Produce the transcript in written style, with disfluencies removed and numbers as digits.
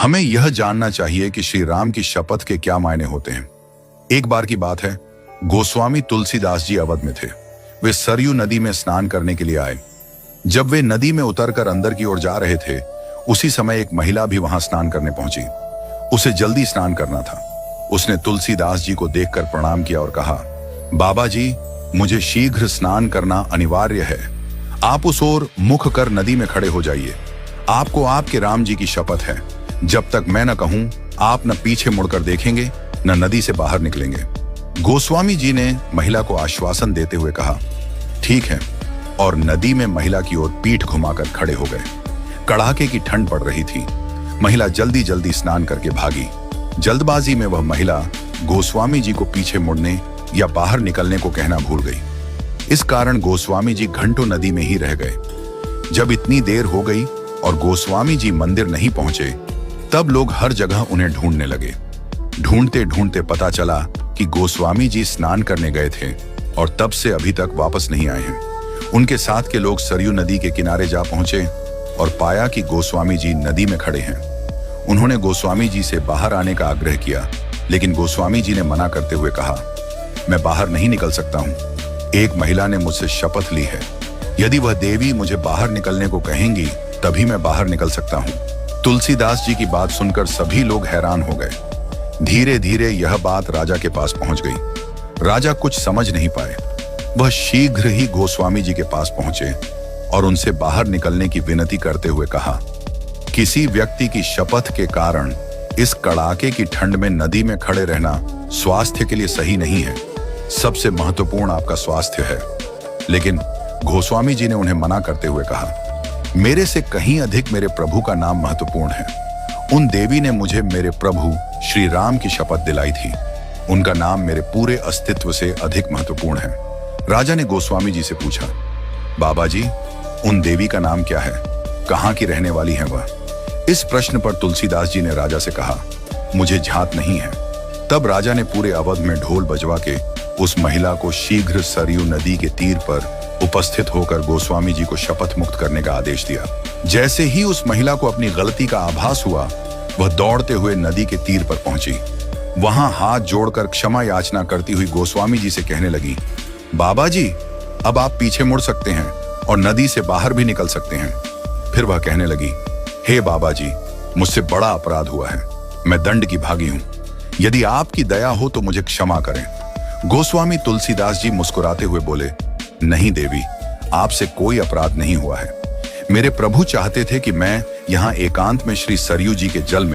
हमें यह जानना चाहिए कि श्री राम की शपथ के क्या मायने होते हैं। एक बार की बात है, गोस्वामी तुलसीदास जी अवध में थे। वे सरयू नदी में स्नान करने के लिए आए। जब वे नदी में उतरकर अंदर की ओर जा रहे थे, उसी समय एक महिला भी वहां स्नान करने पहुंची। उसे जल्दी स्नान करना था। उसने तुलसीदास जी को देखकर प्रणाम किया और कहा, बाबा जी, मुझे शीघ्र स्नान करना अनिवार्य है। आप उस ओर मुख कर नदी में खड़े हो जाइए। आपको आपके राम जी की शपथ है, जब तक मैं न कहूं, आप न पीछे मुड़कर देखेंगे, न नदी से बाहर निकलेंगे। गोस्वामी जी ने महिला को आश्वासन देते हुए कहा, ठीक है, और नदी में महिला की ओर पीठ घुमाकर खड़े हो गए। कड़ाके की ठंड पड़ रही थी। महिला जल्दी जल्दी स्नान करके भागी। जल्दबाजी में वह महिला गोस्वामी जी को पीछे मुड़ने या बाहर निकलने को कहना भूल गई। इस कारण गोस्वामी जी घंटों नदी में ही रह गए। जब इतनी देर हो गई और गोस्वामी जी मंदिर नहीं पहुंचे, तब लोग हर जगह उन्हें ढूंढने लगे। ढूंढते ढूंढते पता चला कि गोस्वामी जी स्नान करने गए थे और तब से अभी तक वापस नहीं आए हैं। उनके साथ के लोग सरयू नदी के किनारे जा पहुंचे और पाया कि गोस्वामी जी नदी में खड़े हैं। उन्होंने गोस्वामी जी से बाहर आने का आग्रह किया, लेकिन गोस्वामी जी ने मना करते हुए कहा, मैं बाहर नहीं निकल सकता हूं। एक महिला ने मुझसे शपथ ली है, यदि वह देवी मुझे बाहर निकलने को कहेंगी तभी मैं बाहर निकल सकता हूं। तुलसीदास जी की बात सुनकर सभी लोग हैरान हो गए। धीरे धीरे यह बात राजा के पास पहुंच गई। राजा कुछ समझ नहीं पाए। वह शीघ्र ही गोस्वामी जी के पास पहुंचे और उनसे बाहर निकलने की विनती करते हुए कहा, किसी व्यक्ति की शपथ के कारण इस कड़ाके की ठंड में नदी में खड़े रहना स्वास्थ्य के लिए सही नहीं है। सबसे महत्वपूर्ण आपका स्वास्थ्य है। लेकिन गोस्वामी जी ने उन्हें मना करते हुए कहा, मेरे से कहीं अधिक मेरे प्रभु का नाम महत्वपूर्ण है। उन देवी ने मुझे मेरे प्रभु श्री राम की शपथ दिलाई थी। उनका नाम मेरे पूरे अस्तित्व से अधिक महत्वपूर्ण है। राजा ने गोस्वामी जी से पूछा, बाबा जी, उन देवी का नाम क्या है? कहाँ की रहने वाली है वह? इस प्रश्न पर तुलसीदास जी ने राजा से कहा, मुझे झात नहीं है। तब राजा ने पूरे अवध में ढोल बजवा के उस महिला को शीघ्र सरयू नदी के तीर पर उपस्थित होकर गोस्वामी जी को शपथ मुक्त करने का आदेश दिया। जैसे ही उस महिला को अपनी गलती का आभास हुआ, वह दौड़ते हुए नदी के तीर पर पहुंची। वहां हाथ जोड़कर क्षमा याचना करती हुई गोस्वामी जी से कहने लगी, बाबा जी, अब आप पीछे मुड़ सकते हैं और नदी से बाहर भी निकल सकते हैं। फिर वह कहने लगी, हे बाबा जी, मुझसे बड़ा अपराध हुआ है। मैं दंड की भागी हूं। यदि आपकी दया हो तो मुझे क्षमा करें। गोस्वामी तुलसीदास जी मुस्कुराते हुए बोले, नहीं देवी, आपसे कोई अपराध नहीं हुआ है। मेरे प्रभु चाहते थे कि मैं यहाँ एकांत में श्री सरयू जी के जल में